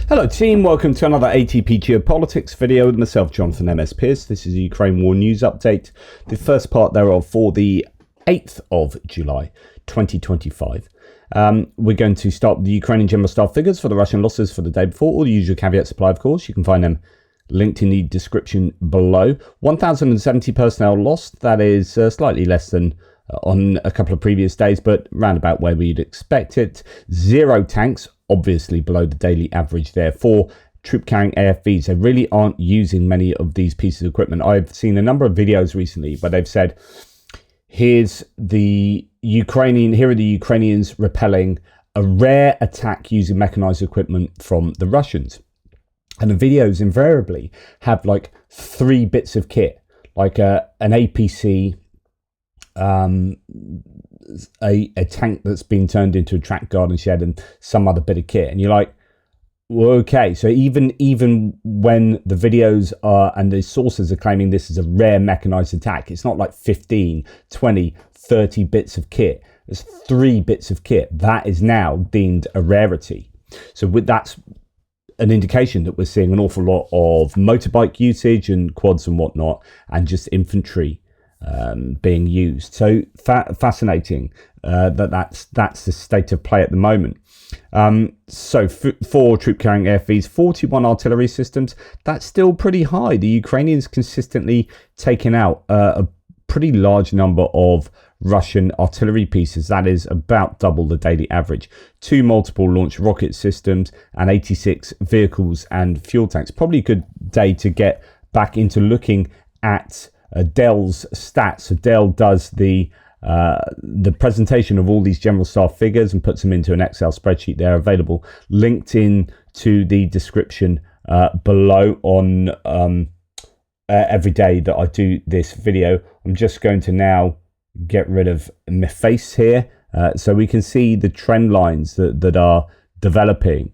Hello team, welcome to another ATP Geopolitics video with myself, Jonathan MS Pearce. This is a Ukraine War News Update, the first part thereof for the 8th of July 2025. We're going to start with the Ukrainian General Staff figures for the Russian losses for the day before. All the usual caveats apply, of course. You can find them linked in the description below. 1,070 personnel lost. That is slightly less than on a couple of previous days, but round about where we'd expect it. 0 tanks, obviously below the daily average there. 4 troop-carrying AFVs. They really aren't using many of these pieces of equipment. I've seen a number of videos recently where they've said, here are the Ukrainians repelling a rare attack using mechanized equipment from the Russians. And the videos invariably have like 3 bits of kit, like an APC, a tank that's been turned into a track garden shed, and some other bit of kit. And you're like, well, okay, so even when the videos are and the sources are claiming this is a rare mechanized attack, it's not like 15, 20, 30 bits of kit. There's 3 bits of kit. That is now deemed a rarity. So that's an indication that we're seeing an awful lot of motorbike usage and quads and whatnot, and just infantry being used. So fascinating that's the state of play at the moment. So 4 troop carrying AFVs, 41 artillery systems. That's still pretty high. The Ukrainians consistently taking out a pretty large number of Russian artillery pieces. That is about double the daily average. 2 multiple launch rocket systems and 86 vehicles and fuel tanks. Probably a good day to get back into looking at Dell's stats. So Dell does the presentation of all these general staff figures and puts them into an Excel spreadsheet. They're available, linked in to the description below on every day that I do this video. I'm just going to now get rid of my face here so we can see the trend lines that are developing.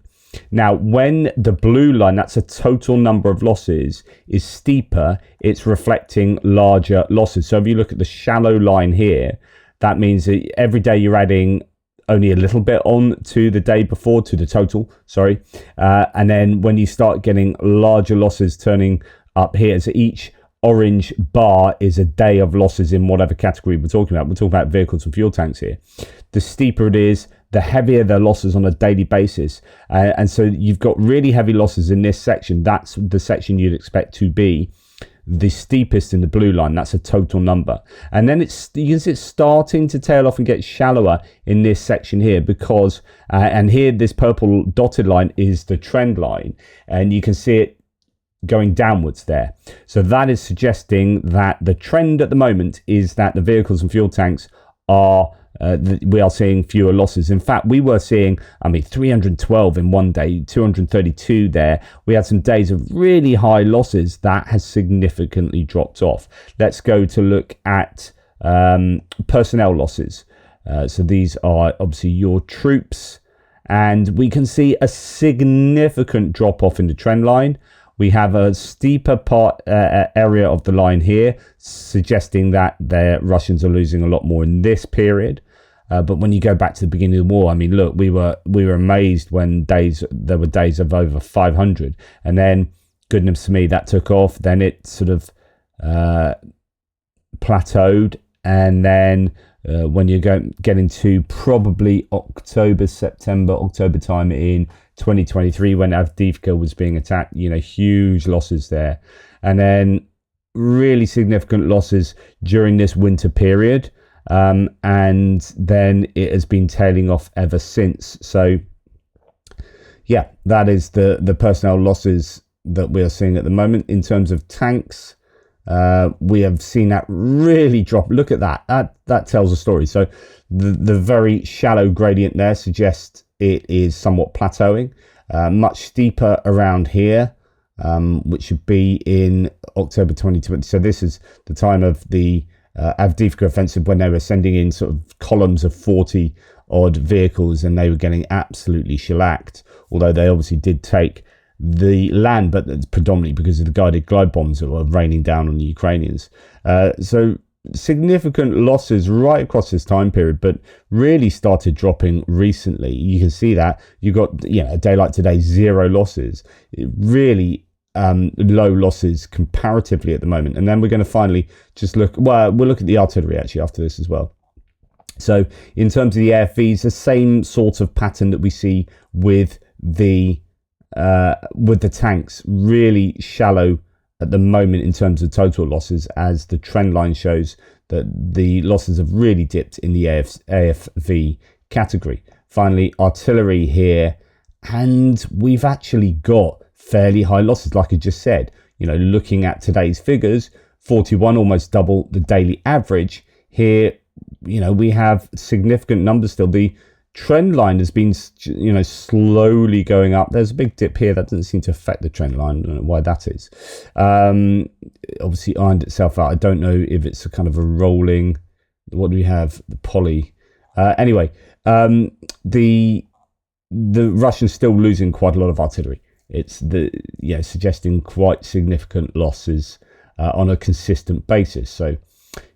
Now, when the blue line, that's a total number of losses, is steeper, it's reflecting larger losses. So if you look at the shallow line here, that means that every day you're adding only a little bit on to the day before, to the total, sorry. And then when you start getting larger losses turning up here, so each orange bar is a day of losses in whatever category we're talking about. We're talking about vehicles and fuel tanks here. The steeper it is, the heavier the losses on a daily basis. And so you've got really heavy losses in this section. That's the section you'd expect to be the steepest in the blue line. That's a total number. And then you can see it's starting to tail off and get shallower in this section here, because, and here this purple dotted line is the trend line, and you can see it going downwards there. So that is suggesting that the trend at the moment is that the vehicles and fuel tanks are we are seeing fewer losses. In fact, we were seeing, 312 in one day, 232 there. We had some days of really high losses. That has significantly dropped off. Let's go to look at personnel losses. So these are obviously your troops, and we can see a significant drop off in the trend line. We have a steeper area of the line here, suggesting that the Russians are losing a lot more in this period. But when you go back to the beginning of the war, look, we were amazed when there were days of over 500, and then goodness me, that took off. Then it sort of plateaued, and then when you get into probably October time in 2023, when Avdiivka was being attacked, huge losses there, and then really significant losses during this winter period, and then it has been tailing off ever since. So yeah, that is the personnel losses that we are seeing at the moment. In terms of tanks, we have seen that really drop. Look at that tells a story. So the very shallow gradient there suggests it is somewhat plateauing, much steeper around here, which should be in October 2020. So this is the time of the Avdiivka offensive, when they were sending in sort of columns of 40 odd vehicles, and they were getting absolutely shellacked, although they obviously did take the land, but that's predominantly because of the guided glide bombs that were raining down on the Ukrainians. So significant losses right across this time period, but really started dropping recently. You can see that you've got, a day like today, 0 losses. Really low losses comparatively at the moment. And then we're going to finally just we'll look at the artillery actually after this as well. So in terms of the AFVs, the same sort of pattern that we see with the tanks, really shallow at the moment in terms of total losses, as the trend line shows that the losses have really dipped in the AFV category. Finally, artillery here, and we've actually got fairly high losses, like I just said. Looking at today's figures, 41, almost double the daily average. Here, we have significant numbers still. The trend line has been, slowly going up. There's a big dip here that doesn't seem to affect the trend line. I don't know why that is. Obviously ironed itself out. I don't know if it's a kind of a rolling. What do we have? The poly. Anyway, the Russians still losing quite a lot of artillery. It's suggesting quite significant losses on a consistent basis. So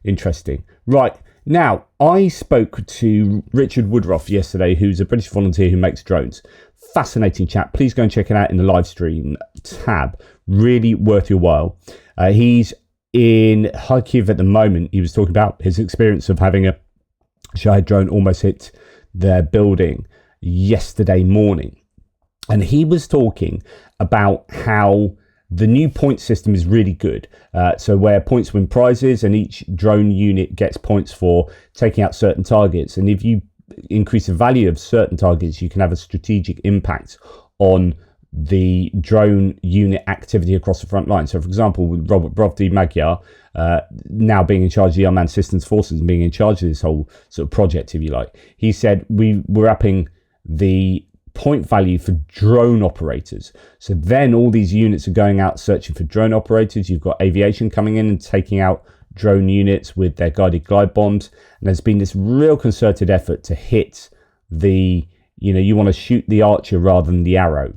interesting. Right. Now, I spoke to Richard Woodruff yesterday, who's a British volunteer who makes drones. Fascinating chat. Please go and check it out in the live stream tab. Really worth your while. He's in Kharkiv at the moment. He was talking about his experience of having a Shahed drone almost hit their building yesterday morning. And he was talking about how the new point system is really good. So where points win prizes and each drone unit gets points for taking out certain targets. And if you increase the value of certain targets, you can have a strategic impact on the drone unit activity across the front line. So for example, with Robert Brovdi Magyar now being in charge of the unmanned systems forces and being in charge of this whole sort of project, if you like, he said we're upping the point value for drone operators. So then all these units are going out searching for drone operators. You've got aviation coming in and taking out drone units with their guided glide bombs. And there's been this real concerted effort to hit the, you want to shoot the archer rather than the arrow.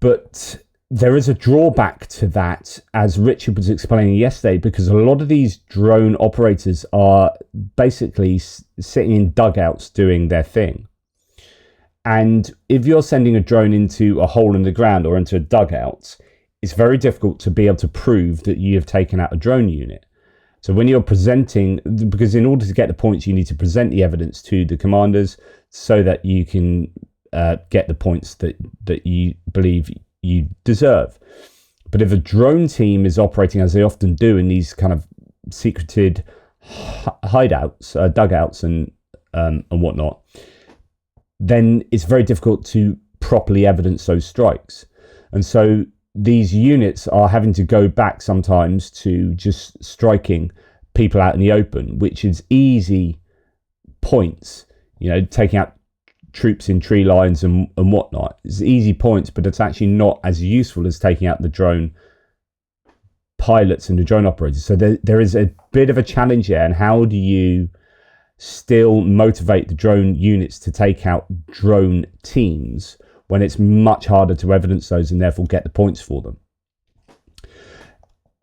But there is a drawback to that, as Richard was explaining yesterday, because a lot of these drone operators are basically sitting in dugouts doing their thing. And if you're sending a drone into a hole in the ground or into a dugout, it's very difficult to be able to prove that you have taken out a drone unit. So when you're presenting, because in order to get the points, you need to present the evidence to the commanders so that you can get the points that you believe you deserve. But if a drone team is operating, as they often do, in these kind of secreted hideouts, dugouts and whatnot, then it's very difficult to properly evidence those strikes. And so these units are having to go back sometimes to just striking people out in the open, which is easy points, taking out troops in tree lines and whatnot. It's easy points, but it's actually not as useful as taking out the drone pilots and the drone operators. So there is a bit of a challenge there. And how do you still motivate the drone units to take out drone teams when it's much harder to evidence those and therefore get the points for them?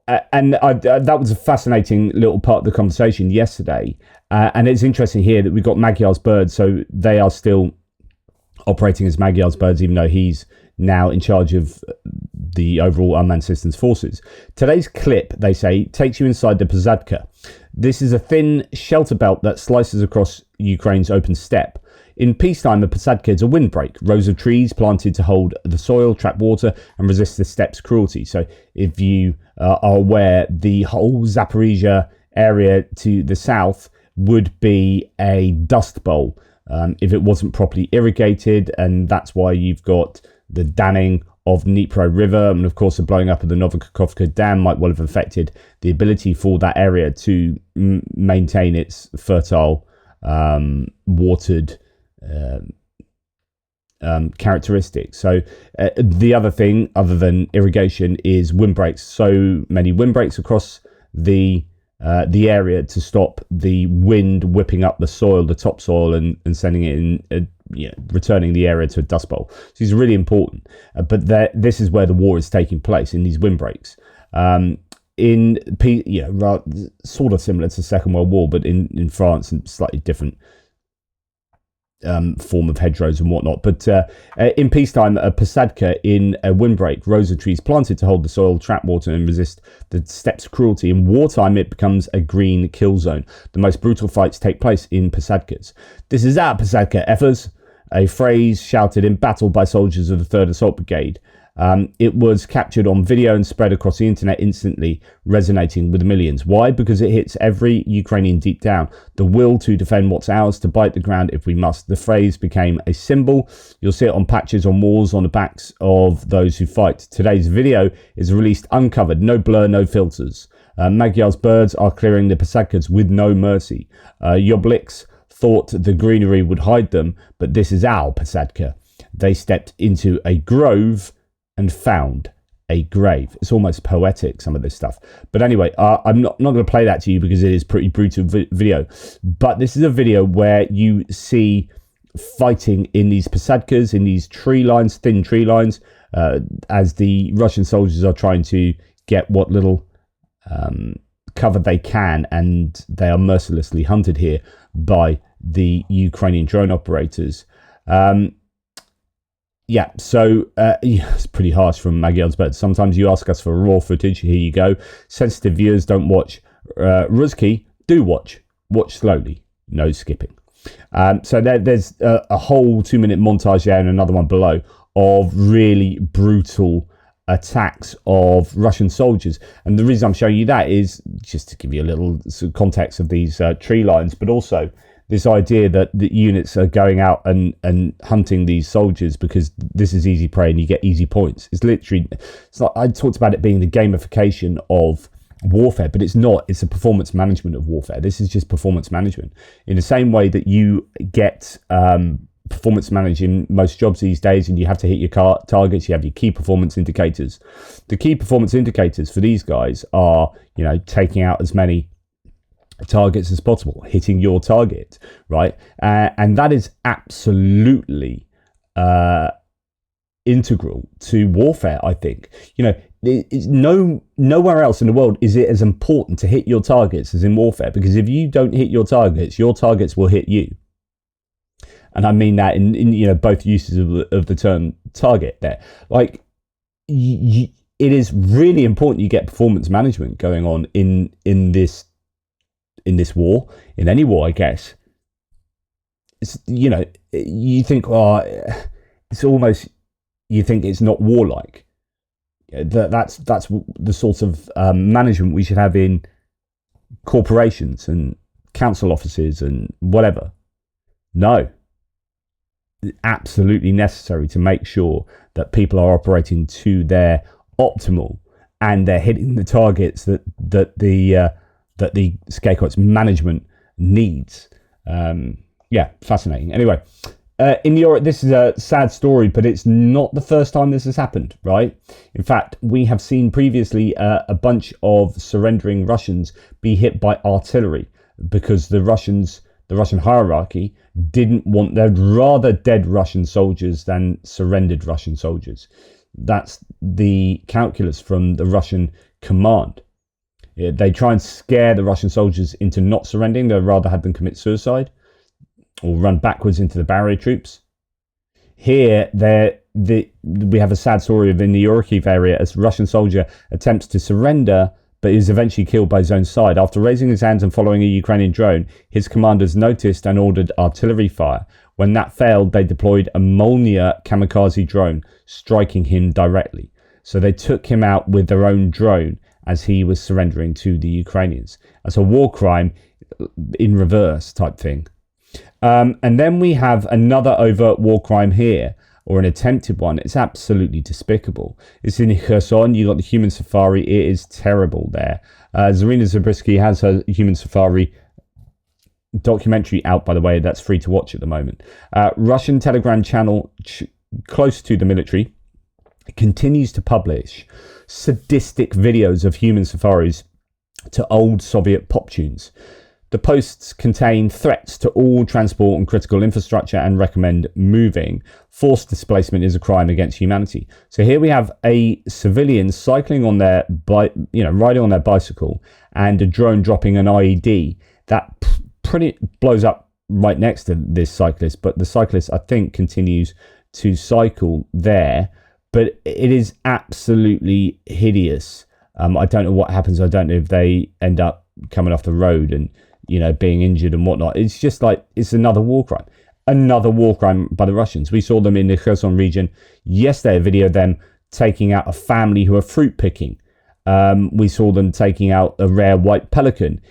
That was a fascinating little part of the conversation yesterday. And it's interesting here that we've got Magyar's birds. So they are still operating as Magyar's birds, even though he's now in charge of the overall unmanned systems forces. Today's clip, they say, takes you inside the Posadka. This is a thin shelter belt that slices across Ukraine's open steppe. In peacetime, a Posadka is a windbreak, rows of trees planted to hold the soil, trap water, and resist the steppe's cruelty. So if you are aware, the whole Zapolysia area to the south would be a dust bowl if it wasn't properly irrigated, and that's why you've got the damming of Dnipro River, and of course the blowing up of the Novokakhovka Dam might well have affected the ability for that area to maintain its fertile, watered characteristics. So the other thing, other than irrigation, is windbreaks. So many windbreaks across the area to stop the wind whipping up the soil, the topsoil, and sending it in, returning the area to a dust bowl. So it's really important. But this is where the war is taking place, in these windbreaks. sort of similar to the Second World War, but in France, and slightly different form of hedgerows and whatnot. But in peacetime, a Posadka in a windbreak, rows of trees planted to hold the soil, trap water and resist the steppes of cruelty. In wartime, it becomes a green kill zone. The most brutal fights take place in Posadkas. This is our Posadka, effers, a phrase shouted in battle by soldiers of the 3rd Assault Brigade. It was captured on video and spread across the internet instantly, resonating with millions. Why? Because it hits every Ukrainian deep down. The will to defend what's ours, to bite the ground if we must. The phrase became a symbol. You'll see it on patches on walls on the backs of those who fight. Today's video is released uncovered, no blur, no filters. Magyar's birds are clearing the Posadkas with no mercy. Yobliks thought the greenery would hide them, but this is our Posadka. They stepped into a grove and found a grave. It's almost poetic, some of this stuff. But anyway, I'm not going to play that to you because it is pretty brutal video. But this is a video where you see fighting in these Posadkas, in these tree lines, thin tree lines, as the Russian soldiers are trying to get what little cover they can, and they are mercilessly hunted here by the Ukrainian drone operators. It's pretty harsh from Magyar's birds. Sometimes you ask us for raw footage. Here you go. Sensitive viewers don't watch Ruski. Do watch. Watch slowly. No skipping. So there's a whole 2-minute montage there and another one below of really brutal attacks of Russian soldiers. And the reason I'm showing you that is just to give you a little context of these tree lines, but also this idea that the units are going out and hunting these soldiers because this is easy prey and you get easy points. It's like I talked about it being the gamification of warfare, but it's not. It's a performance management of warfare. This is just performance management. In the same way that you get performance managing most jobs these days, and you have to hit your targets, you have your key performance indicators. The key performance indicators for these guys are, taking out as many targets as possible, hitting your target, right? And that is absolutely integral to warfare, I think. It's nowhere else in the world is it as important to hit your targets as in warfare, because if you don't hit your targets will hit you. And I mean that in both uses of the term target there. Like, it is really important you get performance management going on in this war, in any war, I guess. It's, you think, it's almost, you think it's not warlike. That's the sort of management we should have in corporations and council offices and whatever. No. Absolutely necessary to make sure that people are operating to their optimal and they're hitting the targets that the scapegoats management needs. Fascinating. Anyway, in Europe, this is a sad story, but it's not the first time this has happened, right? In fact, we have seen previously a bunch of surrendering Russians be hit by artillery because the Russian hierarchy didn't want, they'd rather dead Russian soldiers than surrendered Russian soldiers. That's the calculus from the Russian command. They try and scare the Russian soldiers into not surrendering. They'd rather have them commit suicide or run backwards into the barrier troops. Here, we have a sad story of in the Orikhiv area, as a Russian soldier attempts to surrender, but is eventually killed by his own side. After raising his hands and following a Ukrainian drone, his commanders noticed and ordered artillery fire. When that failed, they deployed a Molniya kamikaze drone, striking him directly. So they took him out with their own drone as he was surrendering to the Ukrainians. That's a war crime in reverse type thing. And then we have another overt war crime here, or an attempted one. It's absolutely despicable. It's in Kherson. You got the human safari. It is terrible there. Zarina Zabriskie has her human safari documentary out, by the way. That's free to watch at the moment. Russian Telegram channel close to the military continues to publish sadistic videos of human safaris to old Soviet pop tunes. The posts contain threats to all transport and critical infrastructure and recommend moving. Forced displacement is a crime against humanity. So here we have a civilian cycling on their riding on their bicycle, and a drone dropping an IED that pretty blows up right next to this cyclist. But the cyclist, I think, continues to cycle there. But it is absolutely hideous. I don't know what happens. I don't know if they end up coming off the road and being injured and whatnot. It's just like, it's another war crime by the Russians. We saw them in the Kherson region yesterday, a video of them taking out a family who are fruit picking. We saw them taking out a rare white pelican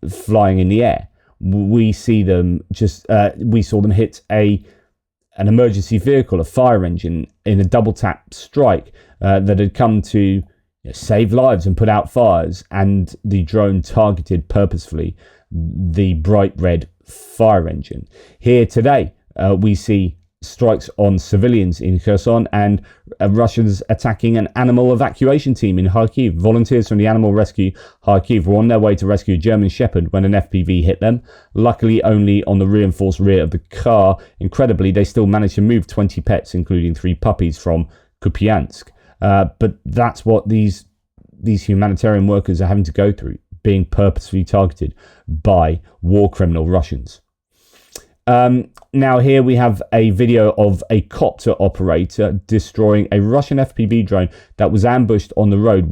flying in the air. We saw them hit an emergency vehicle, a fire engine, in a double tap strike that had come to save lives and put out fires, and the drone targeted purposefully the bright red fire engine. Here today, we see strikes on civilians in Kherson, and Russians attacking an animal evacuation team in Kharkiv. Volunteers from the animal rescue Kharkiv were on their way to rescue a German shepherd when an FPV hit them. Luckily, only on the reinforced rear of the car. Incredibly, they still managed to move 20 pets, including 3 puppies from Kupiansk. But that's what these humanitarian workers are having to go through, being purposefully targeted by war criminal Russians. Now here we have a video of a copter operator destroying a Russian FPV drone that was ambushed on the road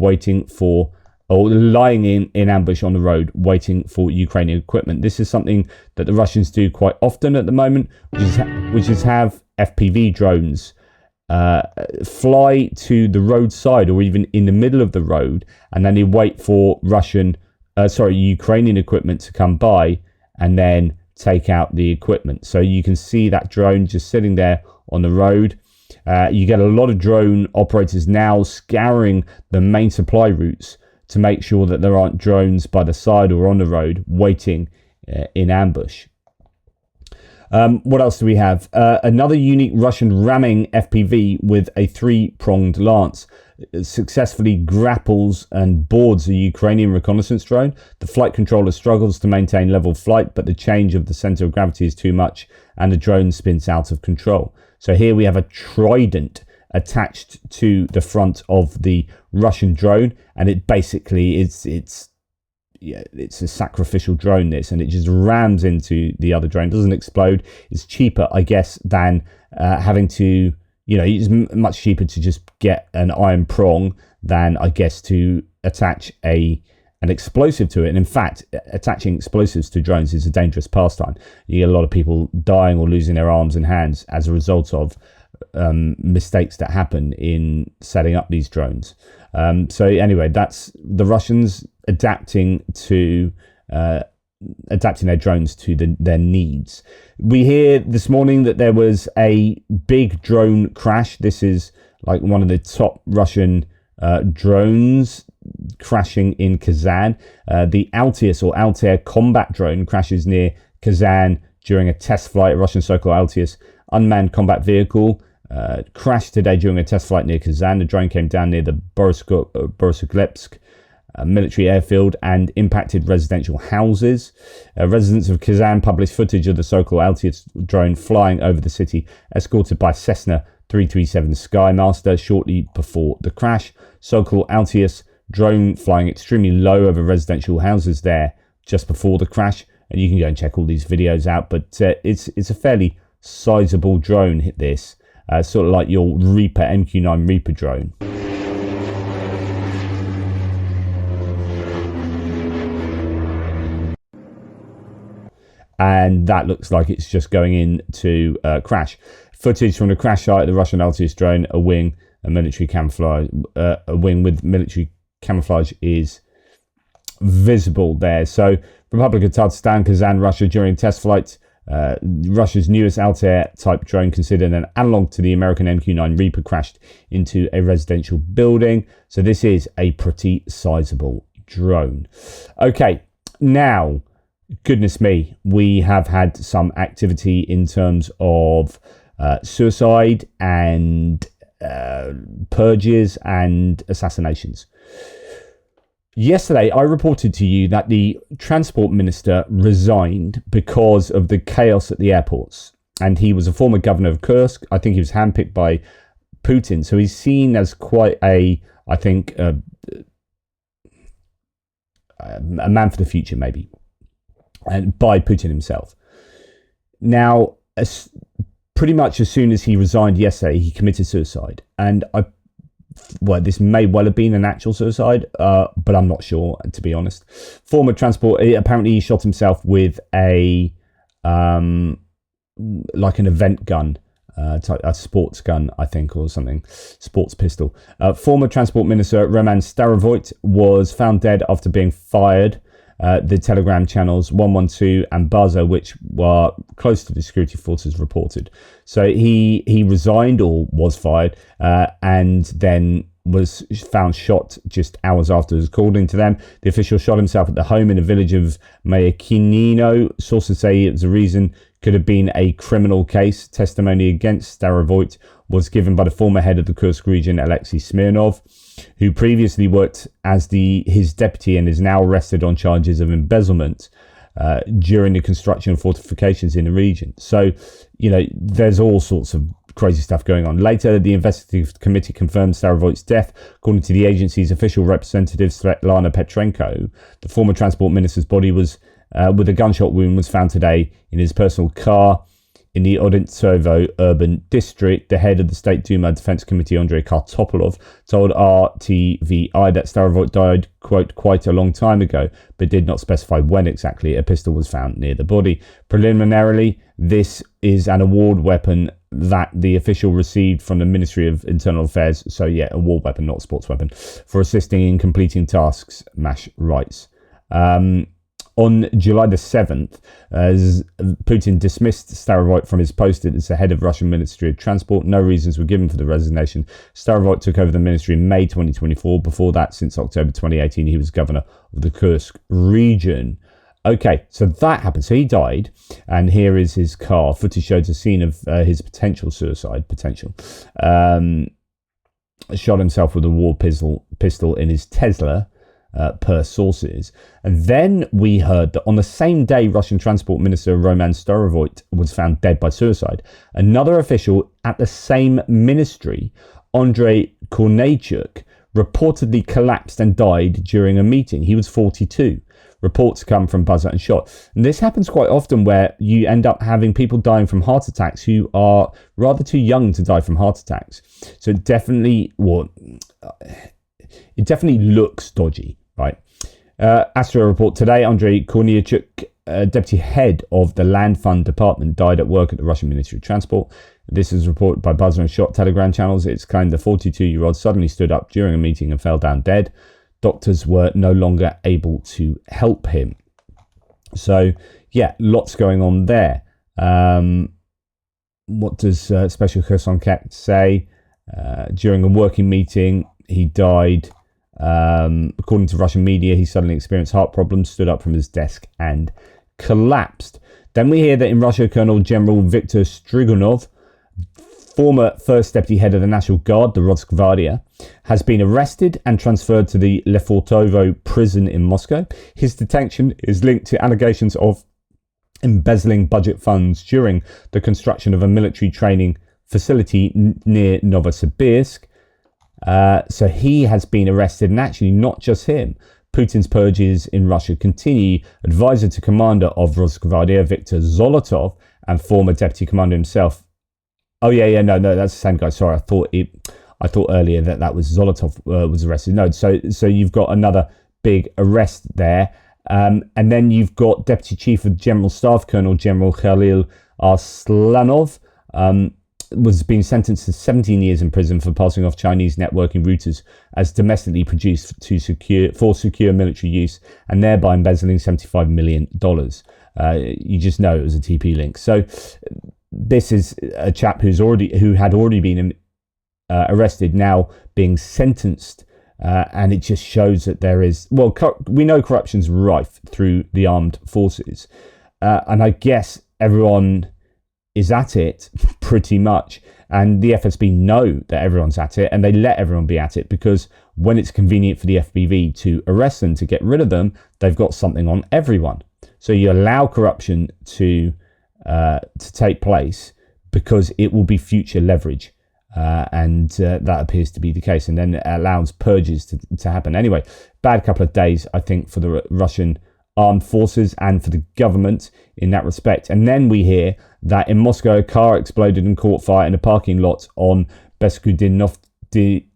lying in ambush on the road waiting for Ukrainian equipment. This is something that the Russians do quite often at the moment, which is have FPV drones fly to the roadside or even in the middle of the road, and then they wait for Ukrainian equipment to come by and then take out the equipment. So you can see that drone just sitting there on the road. You get a lot of drone operators now scouring the main supply routes to make sure that there aren't drones by the side or on the road waiting in ambush. What else do we have? Another unique Russian ramming FPV with a 3-pronged lance successfully grapples and boards a Ukrainian reconnaissance drone. The flight controller struggles to maintain level flight, but the change of the center of gravity is too much and the drone spins out of control. So here we have a trident attached to the front of the Russian drone, and it basically it's a sacrificial drone, this, and it just rams into the other drone. It doesn't explode. It's cheaper, I guess, than having to, it's much cheaper to just get an iron prong than, I guess, to attach an explosive to it. And in fact, attaching explosives to drones is a dangerous pastime. You get a lot of people dying or losing their arms and hands as a result of mistakes that happen in setting up these drones. So anyway, that's the Russians adapting their drones to their needs. We hear this morning that there was a big drone crash. This is like one of the top Russian drones crashing in Kazan. The Altius or Altair combat drone crashes near Kazan during a test flight. A Russian Sokol Altius unmanned combat vehicle crashed today during a test flight near Kazan. The drone came down near the Borisoglepsk military airfield and impacted residential houses. Residents of Kazan published footage of the Sokol Altius drone flying over the city, escorted by Cessna 337 Skymaster shortly before the crash. Sokol Altius drone flying extremely low over residential houses there just before the crash. And you can go and check all these videos out, but it's a fairly sizable drone, this. Sort of like your Reaper, MQ-9 Reaper drone. And that looks like it's just going in to crash. Footage from the crash site of the Russian Altius drone, a wing with military camouflage is visible there. So, Republic of Tatarstan, Kazan, Russia, during test flight, Russia's newest Altair type drone, considered an analog to the American MQ-9 Reaper, crashed into a residential building. So this is a pretty sizable drone. Okay, now, goodness me, we have had some activity in terms of suicide and purges and assassinations. Yesterday, I reported to you that the transport minister resigned because of the chaos at the airports. And he was a former governor of Kursk. I think he was handpicked by Putin. So he's seen as quite a man for the future, maybe, and by Putin himself. Now, pretty much as soon as he resigned yesterday, he committed suicide. And this may well have been an actual suicide, but I'm not sure, to be honest. Former transport, apparently he shot himself with a like an event gun, a sports gun, I think, or something, sports pistol. Former Transport Minister Roman Starovoit was found dead after being fired. The Telegram channels 112 and Buzzer, which were close to the security forces, reported. So he resigned, or was fired, and then was found shot just hours afterwards. According to them, the official shot himself at the home in the village of Mayakinino. Sources say it was a reason could have been a criminal case. Testimony against Starovoit was given by the former head of the Kursk region, Alexei Smirnov, who previously worked as his deputy and is now arrested on charges of embezzlement during the construction of fortifications in the region. So, there's all sorts of crazy stuff going on. Later, the investigative committee confirmed Starovoit's death. According to the agency's official representative, Svetlana Petrenko, the former transport minister's body was with a gunshot wound was found today in his personal car in the Odintsovo urban district. The head of the State Duma Defense Committee, Andrey Korneychuk, told RTVI that Starovoit died, quote, quite a long time ago, but did not specify when exactly. A pistol was found near the body. Preliminarily, this is an award weapon that the official received from the Ministry of Internal Affairs. So yeah, a war weapon, not a sports weapon, for assisting in completing tasks, Mash writes. On July the 7th, Putin dismissed Starovoit from his post as the head of Russian Ministry of Transport. No reasons were given for the resignation. Starovoit took over the ministry in May 2024. Before that, since October 2018, he was governor of the Kursk region. Okay, so that happened. So he died, and here is his car. Footage shows a scene of his potential suicide. Shot himself with a war pistol in his Tesla. Per sources. And then we heard that on the same day Russian Transport Minister Roman Starovoit was found dead by suicide, another official at the same ministry, Andrey Korneychuk, reportedly collapsed and died during a meeting. He was 42. Reports come from Buzzer and Shot. And this happens quite often, where you end up having people dying from heart attacks who are rather too young to die from heart attacks. So it definitely looks dodgy. Right. Astro report today, Andrey Korneychuk, deputy head of the Land Fund Department, died at work at the Russian Ministry of Transport. This is reported by Buzzer and Shot Telegram channels. It's claimed the 42-year-old suddenly stood up during a meeting and fell down dead. Doctors were no longer able to help him. So, yeah, lots going on there. What does Special Kherson Cat say? During a working meeting, he died. According to Russian media, he suddenly experienced heart problems, stood up from his desk and collapsed. Then we hear that in Russia, Colonel General Viktor Strigunov, former first deputy head of the National Guard, the Rosgvardia, has been arrested and transferred to the Lefortovo prison in Moscow. His detention is linked to allegations of embezzling budget funds during the construction of a military training facility near Novosibirsk. So he has been arrested, and actually not just him. Putin's purges in Russia continue. Advisor to commander of Rosgvardia, Viktor Zolotov, and former deputy commander himself. Oh yeah, no, that's the same guy. Sorry, I thought earlier that was Zolotov was arrested. No, so you've got another big arrest there, and then you've got Deputy Chief of General Staff Colonel General Khalil Arslanov. Was being sentenced to 17 years in prison for passing off Chinese networking routers as domestically produced for secure military use, and thereby embezzling $75 million. You just know it was a TP link. So this is a chap who had already been arrested, now being sentenced, and it just shows that there is, we know corruption's rife through the armed forces, and I guess everyone is at it pretty much, And the FSB know that everyone's at it, and they let everyone be at it, because when it's convenient for the FPV to arrest them, to get rid of them, they've got something on everyone. So you allow corruption to take place because it will be future leverage. And that appears to be the case. And then it allows purges to happen. Anyway, bad couple of days, I think, for the Russian armed forces and for the government in that respect. And then we hear that in Moscow, a car exploded and caught fire in a parking lot on Beskudnikovsky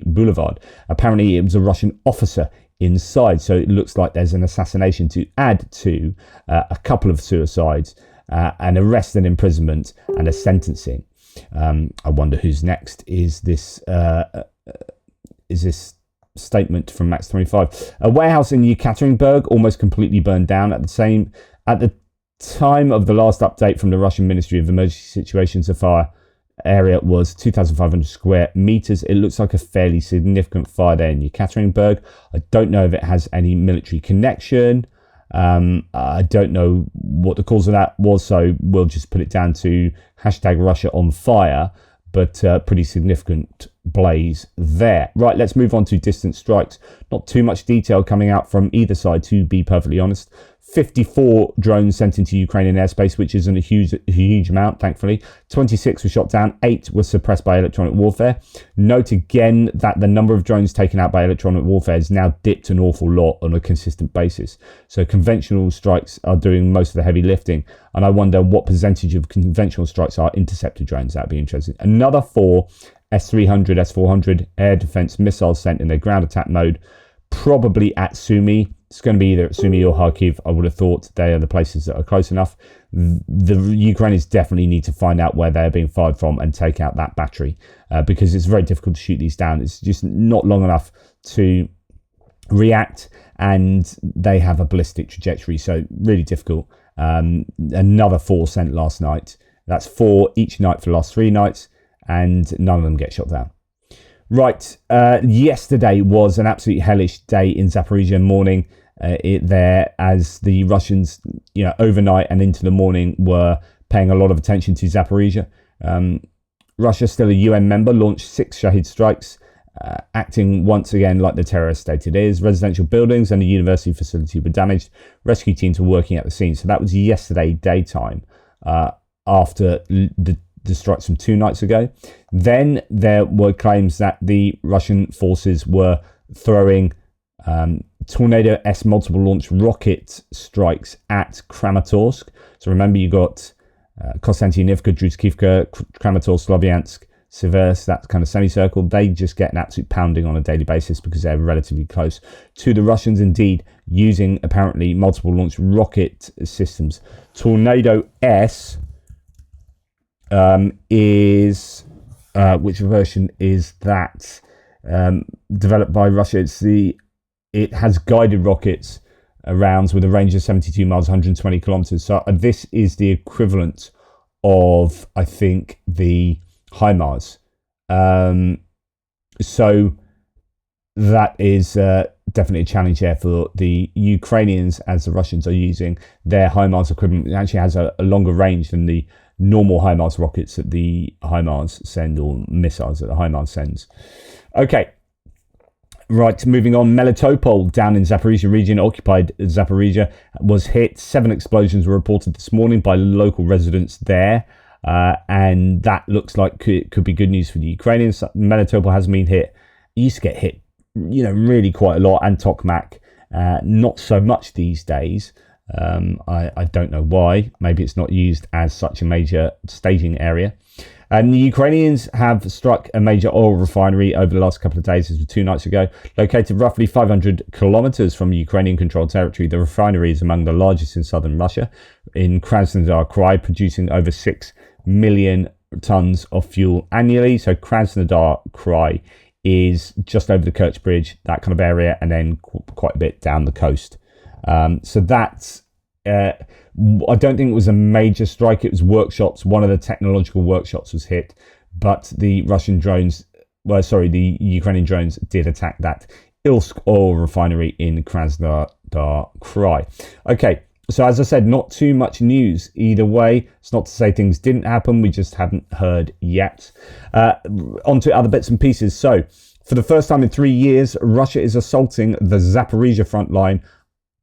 Boulevard. Apparently, it was a Russian officer inside. So it looks like there's an assassination to add to a couple of suicides, an arrest and imprisonment, and a sentencing. I wonder who's next. Is this statement from Max 25? A warehouse in Yekaterinburg almost completely burned down. At the time of the last update from the Russian Ministry of Emergency Situations, the fire area was 2,500 square meters. It looks like a fairly significant fire there in Yekaterinburg. I don't know if it has any military connection. I don't know what the cause of that was, so we'll just put it down to #RussiaOnFire, but pretty significant blaze there. Right, let's move on to distant strikes. Not too much detail coming out from either side, to be perfectly honest. 54 drones sent into Ukrainian airspace, which isn't a huge amount, thankfully. 26 were shot down, 8 were suppressed by electronic warfare. Note again that the number of drones taken out by electronic warfare has now dipped an awful lot on a consistent basis. So conventional strikes are doing most of the heavy lifting, and I wonder what percentage of conventional strikes are interceptor drones. That'd be interesting. Another 4 S-300, S-400 air defense missiles sent in their ground attack mode, probably at Sumy. It's going to be either at Sumy or Kharkiv. I would have thought they are the places that are close enough. The Ukrainians definitely need to find out where they're being fired from and take out that battery, because it's very difficult to shoot these down. It's just not long enough to react, and they have a ballistic trajectory, so really difficult. Another 4 sent last night. That's 4 each night for the last 3 nights, and none of them get shot down. Right, yesterday was an absolutely hellish day in Zapolysia morning. There, as the Russians, overnight and into the morning, were paying a lot of attention to Zapolysia. Russia, still a UN member, launched 6 Shahid strikes, acting once again like the terrorist state it is. Residential buildings and a university facility were damaged. Rescue teams were working at the scene. So that was yesterday daytime, after the strikes from 2 nights ago. Then there were claims that the Russian forces were throwing Tornado S multiple launch rocket strikes at Kramatorsk. So remember, you got Konstantinivka, Druzhkivka, Kramatorsk, Slovyansk, Siversk, that kind of semicircle. They just get an absolute pounding on a daily basis because they're relatively close to the Russians, indeed, using apparently multiple launch rocket systems. Tornado S is which version is that? Developed by Russia. It has guided rockets rounds with a range of 72 miles, 120 kilometers. So this is the equivalent of, I think, the HIMARS. So that is definitely a challenge there for the Ukrainians, as the Russians are using their HIMARS equivalent. It actually has a longer range than the normal HIMARS rockets that the HIMARS send, or missiles that the HIMARS sends. Okay. Right, moving on. Melotop down in Zaporizhia region, occupied Zaporizhia, was hit. 7 explosions were reported this morning by local residents there, and that looks like it could be good news for the Ukrainians. Melotop has been hit. It used to get hit, really quite a lot, and Tokmak not so much these days. I don't know why. Maybe it's not used as such a major staging area. And the Ukrainians have struck a major oil refinery over the last couple of days, as of 2 nights ago. Located roughly 500 kilometers from Ukrainian-controlled territory, the refinery is among the largest in southern Russia, in Krasnodar Krai, producing over 6 million tons of fuel annually. So Krasnodar Krai is just over the Kerch Bridge, that kind of area, and then quite a bit down the coast. So that's... I don't think it was a major strike. It was workshops. One of the technological workshops was hit, but the Ukrainian drones did attack that Ilsk oil refinery in Krasnodar Krai. Okay, So as I said, not too much news either way. It's not to say things didn't happen. We just haven't heard yet. On to other bits and pieces. So for the first time in 3 years, Russia is assaulting the Zapolysia front line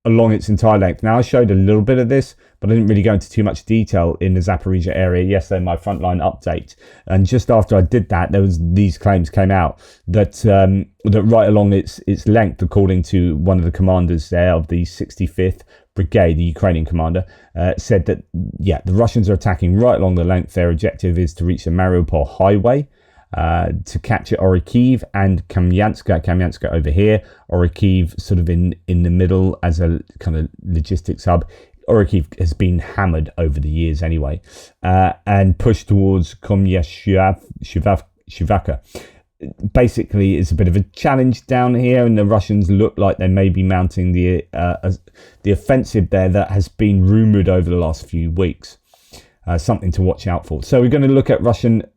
along its entire length. Now, I showed a little bit of this, but I didn't really go into too much detail in the Zapolysia area yesterday in my Frontline update. And just after I did that, these claims came out that that right along its length, according to one of the commanders there of the 65th Brigade, the Ukrainian commander, said that, yeah, the Russians are attacking right along the length. Their objective is to reach the Mariupol highway, to capture Orikhiv and Kamyanska over here. Orikhiv sort of in the middle as a kind of logistics hub. Orikhiv has been hammered over the years anyway, and pushed towards Shivaka. Basically, it's a bit of a challenge down here, and the Russians look like they may be mounting the offensive there that has been rumoured over the last few weeks. Something to watch out for. So we're going to look at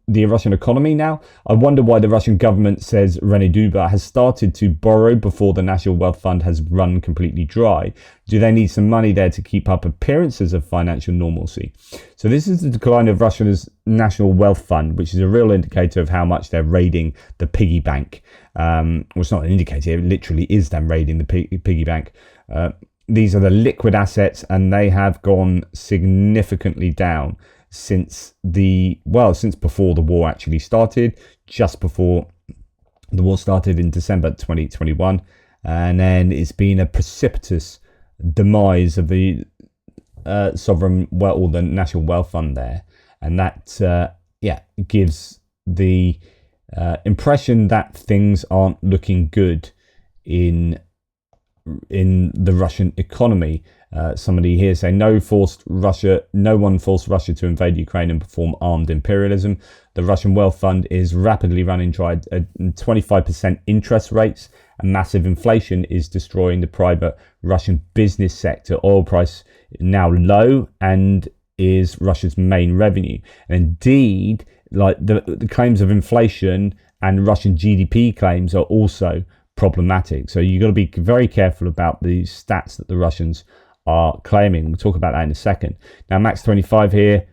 the Russian economy now. I wonder why the Russian government says Rene Duba has started to borrow before the National Wealth Fund has run completely dry. Do they need some money there to keep up appearances of financial normalcy? So this is the decline of Russia's National Wealth Fund, which is a real indicator of how much they're raiding the piggy bank. Well, it's not an indicator, it literally is them raiding the piggy bank. These are the liquid assets, and they have gone significantly down since before the war actually started, just before the war started in December 2021. And then it's been a precipitous demise of the sovereign wealth, or the National Wealth Fund there. And that, gives the impression that things aren't looking good in the Russian economy. Somebody here saying no one forced Russia to invade Ukraine and perform armed imperialism. The Russian Wealth Fund is rapidly running dry. 25% interest rates and massive inflation is destroying the private Russian business sector. Oil price now low and is Russia's main revenue. And indeed, like the claims of inflation and Russian GDP claims are also problematic. So you've got to be very careful about the stats that the Russians are claiming. We'll talk about that in a second. Now, Max 25 here,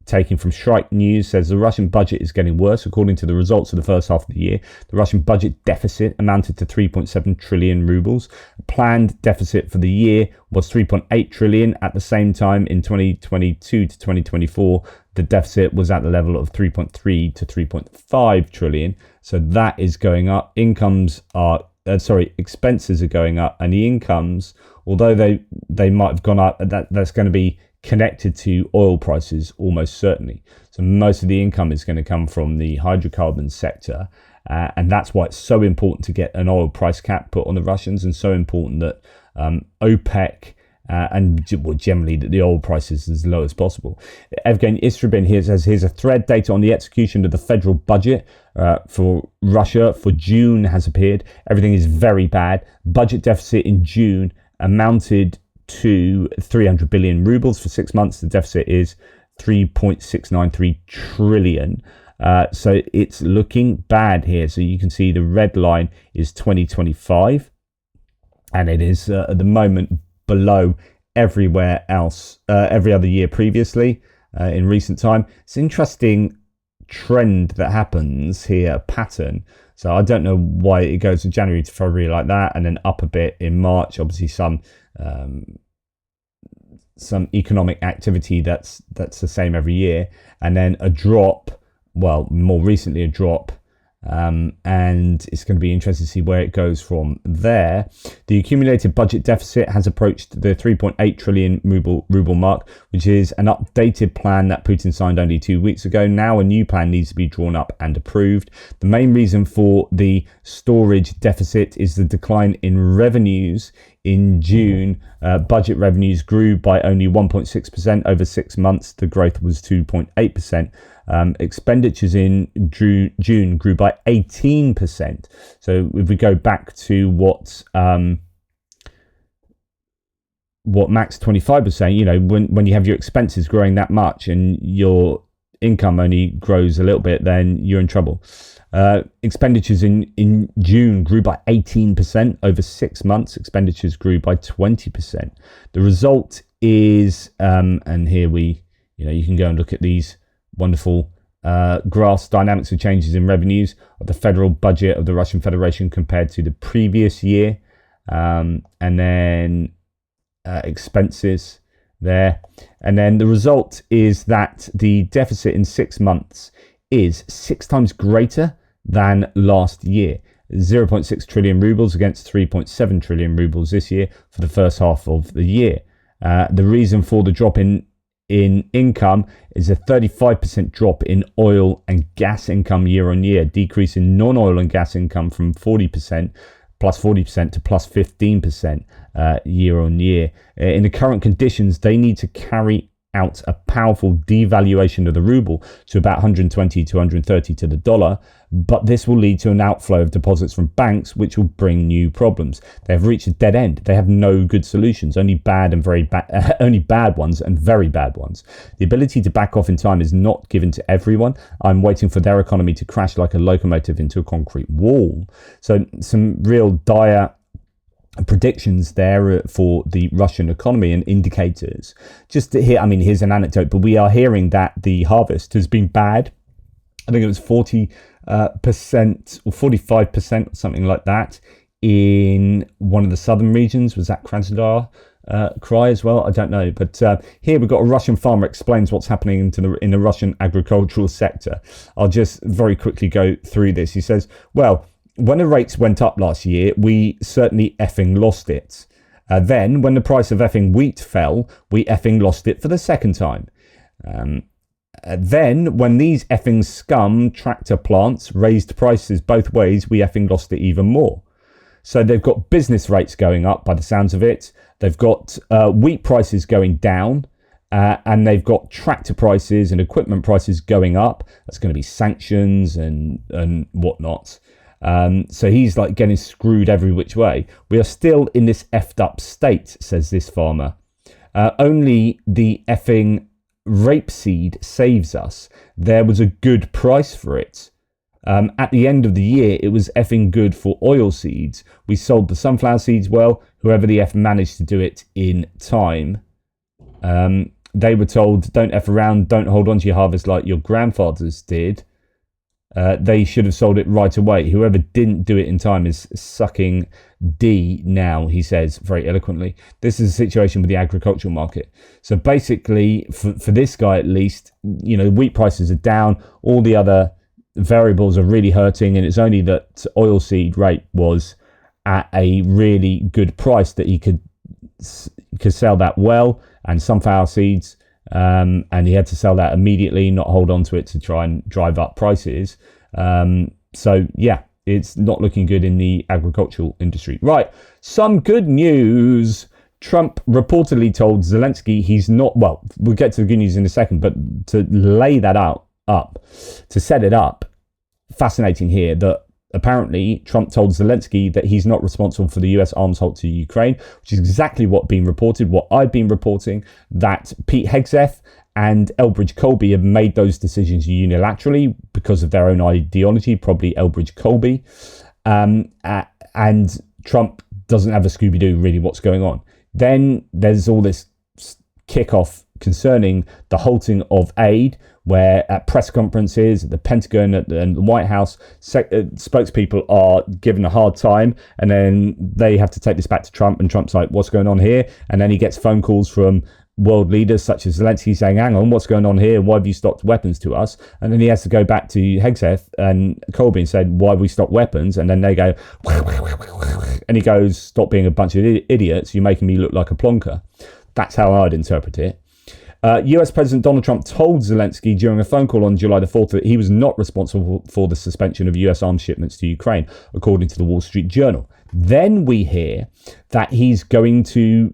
taken from Shrike News, says the Russian budget is getting worse. According to the results of the first half of the year, the Russian budget deficit amounted to 3.7 trillion rubles. Planned deficit for the year was 3.8 trillion. At the same time, in 2022 to 2024, the deficit was at the level of 3.3 to 3.5 trillion. So that is going up. Expenses are going up, and the incomes, although they might have gone up, that's going to be connected to oil prices almost certainly. So most of the income is going to come from the hydrocarbon sector, and that's why it's so important to get an oil price cap put on the Russians, and so important that OPEC and generally that the oil price is as low as possible. Evgeny Istrobin here says, here's a thread. Data on the execution of the federal budget for Russia for June has appeared. Everything is very bad. Budget deficit in June amounted to 300 billion rubles. For 6 months, the deficit is 3.693 trillion. So it's looking bad here. So you can see the red line is 2025, and it is at the moment below everywhere else, every other year previously in recent time. It's an interesting trend that happens here, a pattern. So I don't know why it goes from January to February like that, and then up a bit in March. Obviously some economic activity that's the same every year, and then a drop, well, more recently a drop, and it's going to be interesting to see where it goes from there. The accumulated budget deficit has approached the 3.8 trillion ruble mark, which is an updated plan that Putin signed only 2 weeks ago. Now a new plan needs to be drawn up and approved. The main reason for the storage deficit is the decline in revenues. In June, budget revenues grew by only 1.6% over 6 months. The growth was 2.8%. Expenditures in June grew by 18%. So if we go back to what Max 25%, when you have your expenses growing that much and your income only grows a little bit, then you're in trouble. Expenditures in June grew by 18%. Over 6 months, expenditures grew by 20%. The result is, and here you can go and look at these wonderful graphs, dynamics of changes in revenues of the federal budget of the Russian Federation compared to the previous year, and then expenses there. And then the result is that the deficit in 6 months is 6 times greater than last year. 0.6 trillion rubles against 3.7 trillion rubles this year for the first half of the year. The reason for the drop in income is a 35% drop in oil and gas income year on year, decrease in non-oil and gas income from 40% plus 40% to plus 15% year on year. In the current conditions, they need to carry out a powerful devaluation of the ruble to about 120 to 130 to the dollar, but this will lead to an outflow of deposits from banks, which will bring new problems. They have reached a dead end. They have no good solutions, only bad ones and very bad ones. The ability to back off in time is not given to everyone. I'm waiting for their economy to crash like a locomotive into a concrete wall. So some real dire predictions there for the Russian economy and indicators. Just to hear, here's an anecdote, but we are hearing that the harvest has been bad. I think it was 40% or 45%, something like that, in one of the southern regions. Was that Krasnodar Krai as well? I don't know. But here we've got a Russian farmer explains what's happening in the Russian agricultural sector. I'll just very quickly go through this. He says, well, when the rates went up last year, we certainly effing lost it. Then, when the price of effing wheat fell, we effing lost it for the second time. Then, when these effing scum tractor plants raised prices both ways, we effing lost it even more. So they've got business rates going up by the sounds of it. They've got wheat prices going down. And they've got tractor prices and equipment prices going up. That's going to be sanctions and whatnot. So he's like getting screwed every which way. We are still in this effed up state, says this farmer. Only the effing rapeseed saves us. There was a good price for it. At the end of the year, it was effing good for oil seeds. We sold the sunflower seeds well. Whoever the F managed to do it in time. They were told, don't F around, don't hold on to your harvest like your grandfathers did. They should have sold it right away. Whoever didn't do it in time is sucking D now, he says very eloquently. This is a situation with the agricultural market. So basically, for this guy at least, wheat prices are down. All the other variables are really hurting, and it's only that oilseed rate was at a really good price that he could sell that well, and sunflower seeds. And he had to sell that immediately, not hold on to it to try and drive up prices. So yeah, it's not looking good in the agricultural industry. Right, some good news. Trump reportedly told Zelensky he's not, well, we'll get to the good news in a second, but to lay that up, to set it up, fascinating here that apparently Trump told Zelensky that he's not responsible for the US arms halt to Ukraine, which is exactly what I've been reporting, that Pete Hegseth and Elbridge Colby have made those decisions unilaterally because of their own ideology, probably Elbridge Colby. And Trump doesn't have a Scooby-Doo really what's going on. Then there's all this kickoff concerning the halting of aid, where at press conferences, at the Pentagon and the White House, spokespeople are given a hard time, and then they have to take this back to Trump, and Trump's like, what's going on here? And then he gets phone calls from world leaders such as Zelensky saying, hang on, what's going on here? Why have you stopped weapons to us? And then he has to go back to Hegseth and Colby and said, why have we stopped weapons? And then they go, and he goes, stop being a bunch of idiots, you're making me look like a plonker. That's how I'd interpret it. US President Donald Trump told Zelensky during a phone call on July the 4th that he was not responsible for the suspension of US arms shipments to Ukraine, according to the Wall Street Journal. Then we hear that he's going to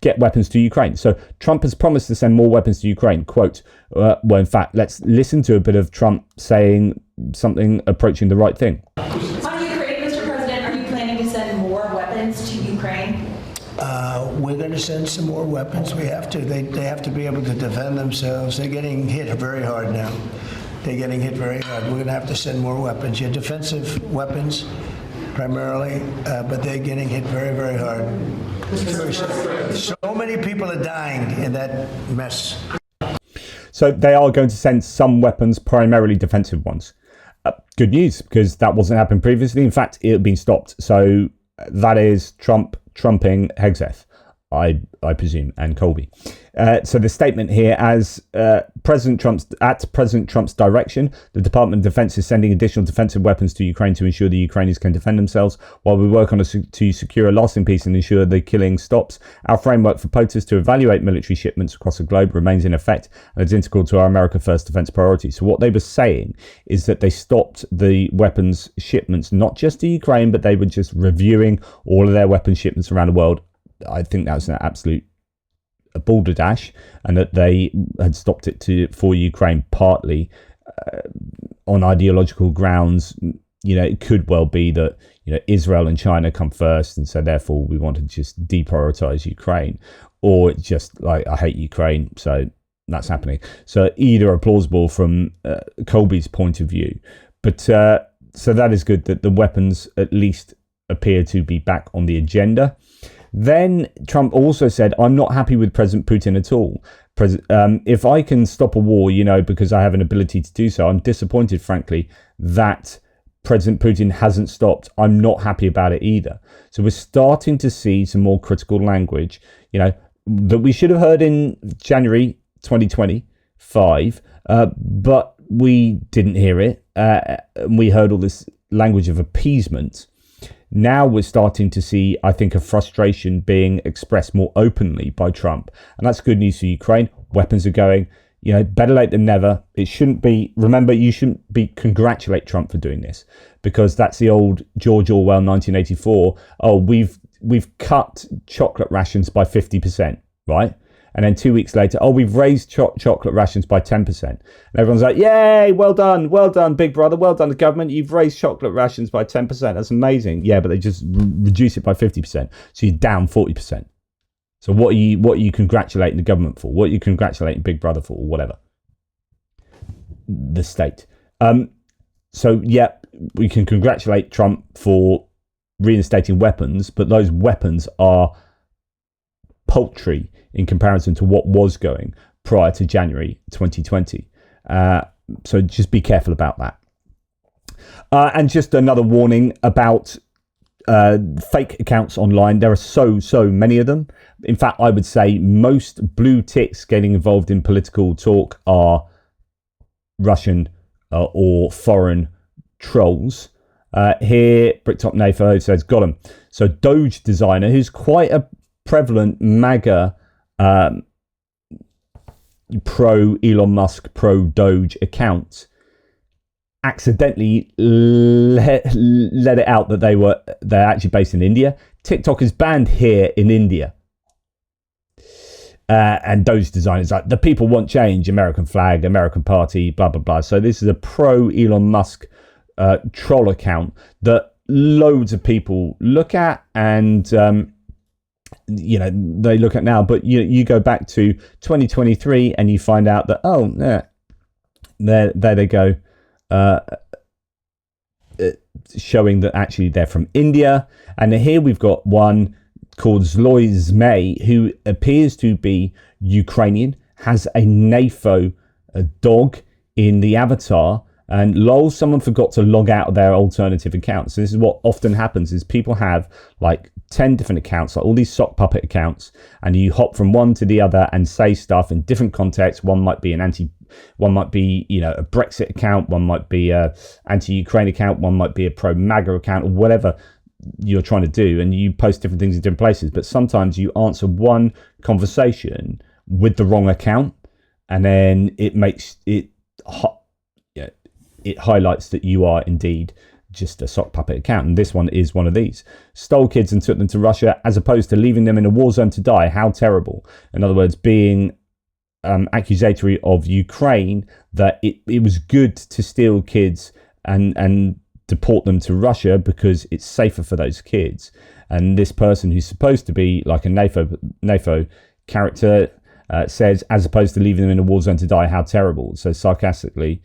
get weapons to Ukraine. So Trump has promised to send more weapons to Ukraine. Quote, well, in fact, let's listen to a bit of Trump saying something approaching the right thing. On Ukraine, Mr. President, are you planning to send more weapons to Ukraine? We're going to send some more weapons. We have to. They have to be able to defend themselves. They're getting hit very hard now. They're getting hit very hard. We're going to have to send more weapons. Yeah, defensive weapons primarily, but they're getting hit very, very hard. So many people are dying in that mess. So they are going to send some weapons, primarily defensive ones. Good news, because that wasn't happening previously. In fact, it had been stopped. So that is trumping Hegseth, I presume, and Colby. So the statement here, as President Trump's direction, the Department of Defense is sending additional defensive weapons to Ukraine to ensure the Ukrainians can defend themselves while we work on to secure a lasting peace and ensure the killing stops. Our framework for POTUS to evaluate military shipments across the globe remains in effect and is integral to our America First defense priorities. So what they were saying is that they stopped the weapons shipments, not just to Ukraine, but they were just reviewing all of their weapons shipments around the world. I think that was an absolute balderdash, and that they had stopped it for Ukraine partly on ideological grounds. You know, it could well be that, you know, Israel and China come first, and so therefore we want to just deprioritize Ukraine, or it's just like, I hate Ukraine, so that's happening. So either are plausible from Colby's point of view, but so that is good that the weapons at least appear to be back on the agenda. Then Trump also said, I'm not happy with President Putin at all. If I can stop a war, you know, because I have an ability to do so, I'm disappointed, frankly, that President Putin hasn't stopped. I'm not happy about it either. So we're starting to see some more critical language, you know, that we should have heard in January 2025, but we didn't hear it. We heard all this language of appeasement. Now we're starting to see, I think, a frustration being expressed more openly by Trump. And that's good news for Ukraine. Weapons are going, you know, better late than never. It shouldn't be, remember, you shouldn't be congratulate Trump for doing this, because that's the old George Orwell 1984. Oh, we've cut chocolate rations by 50%, right? And then 2 weeks later, oh, we've raised chocolate rations by 10%. And everyone's like, yay, well done, big brother, well done, the government. You've raised chocolate rations by 10%. That's amazing. Yeah, but they just reduce it by 50%. So you're down 40%. So what are you congratulating the government for? What are you congratulating Big Brother for, or whatever? The state. So, yeah, we can congratulate Trump for reinstating weapons, but those weapons are paltry in comparison to what was going prior to January 2020. So just be careful about that. And just another warning about fake accounts online. There are so many of them. In fact, I would say most blue ticks getting involved in political talk are Russian or foreign trolls. Here, Bricktop Nafo says, got him. So Doge Designer, who's quite a prevalent MAGA pro Elon Musk, pro Doge account, accidentally let it out that they're actually based in India. TikTok is banned here in India. And Doge designers like, the people want change, American flag, American party, blah, blah, blah. So this is a pro Elon Musk troll account that loads of people look at and, you know, they look at now. But you go back to 2023 and you find out that, oh, yeah, there they go. Showing that actually they're from India. And here we've got one called Zloy Zmei, who appears to be Ukrainian, has a NAFO dog in the avatar, and lol, someone forgot to log out of their alternative accounts. So this is what often happens, is people have like 10 different accounts, like all these sock puppet accounts, and you hop from one to the other and say stuff in different contexts. One might be one might be, you know, a Brexit account, one might be a anti-Ukraine account, one might be a pro-MAGA account, or whatever you're trying to do, and you post different things in different places. But sometimes you answer one conversation with the wrong account, and then it makes it highlights that you are indeed just a sock puppet account. And this one is one of these. Stole kids and took them to Russia as opposed to leaving them in a war zone to die. How terrible. In other words, being accusatory of Ukraine, that it was good to steal kids and deport them to Russia because it's safer for those kids. And this person who's supposed to be like a NATO character says, as opposed to leaving them in a war zone to die, how terrible. So sarcastically,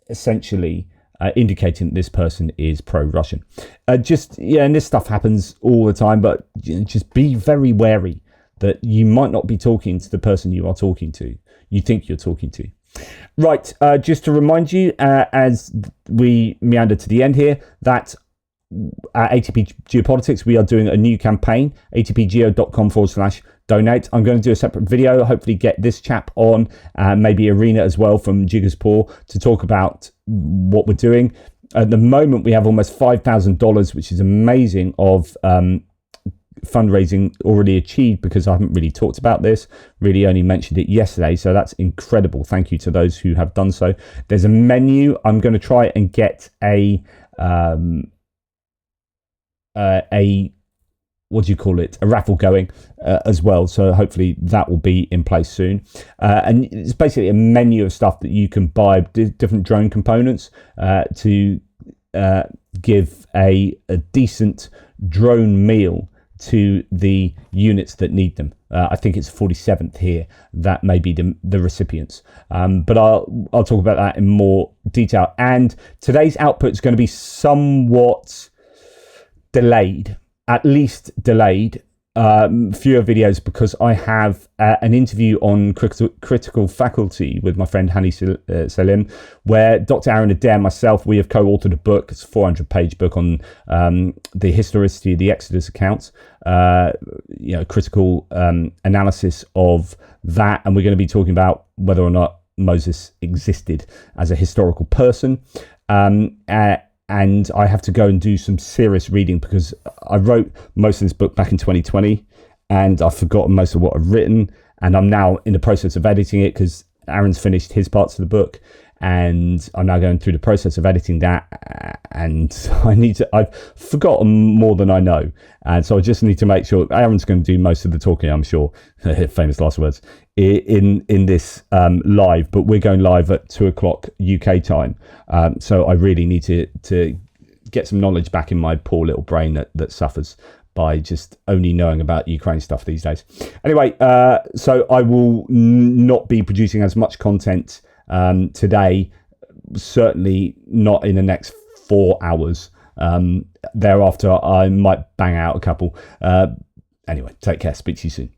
essentially indicating that this person is pro-Russian. And this stuff happens all the time, but just be very wary that you might not be talking to the person you are talking to, you think you're talking to. Right, just to remind you, as we meander to the end here, that at ATP Geopolitics, we are doing a new campaign, atpgeo.com/donate. I'm going to do a separate video, hopefully get this chap on, maybe Arena as well from Jigaspor, to talk about what we're doing. At the moment, we have almost $5,000, which is amazing, of fundraising already achieved, because I haven't really talked about this, really only mentioned it yesterday, so that's incredible. Thank you to those who have done so. There's a menu. I'm going to try and get a raffle going as well, so hopefully that will be in place soon. And it's basically a menu of stuff that you can buy, different drone components to give a decent drone meal to the units that need them. I think it's 47th here that may be the recipients, but I'll talk about that in more detail. And today's output is going to be somewhat delayed, at least delayed, fewer videos, because I have an interview on critical faculty with my friend Hani Selim, where Dr. Aaron Adair and myself, we have co-authored a book. It's a 400-page book on the historicity of the Exodus accounts, critical analysis of that, and we're going to be talking about whether or not Moses existed as a historical person. And I have to go and do some serious reading, because I wrote most of this book back in 2020 and I've forgotten most of what I've written, and I'm now in the process of editing it, because Aaron's finished his parts of the book and I'm now going through the process of editing that, and I've forgotten more than I know, and so I just need to make sure Aaron's going to do most of the talking, I'm sure, famous last words, in this live, but we're going live at 2:00 UK time, so I really need to get some knowledge back in my poor little brain that suffers by just only knowing about Ukraine stuff these days. Anyway, so I will not be producing as much content today, certainly not in the next 4 hours. Thereafter, I might bang out a couple. Anyway, take care. Speak to you soon.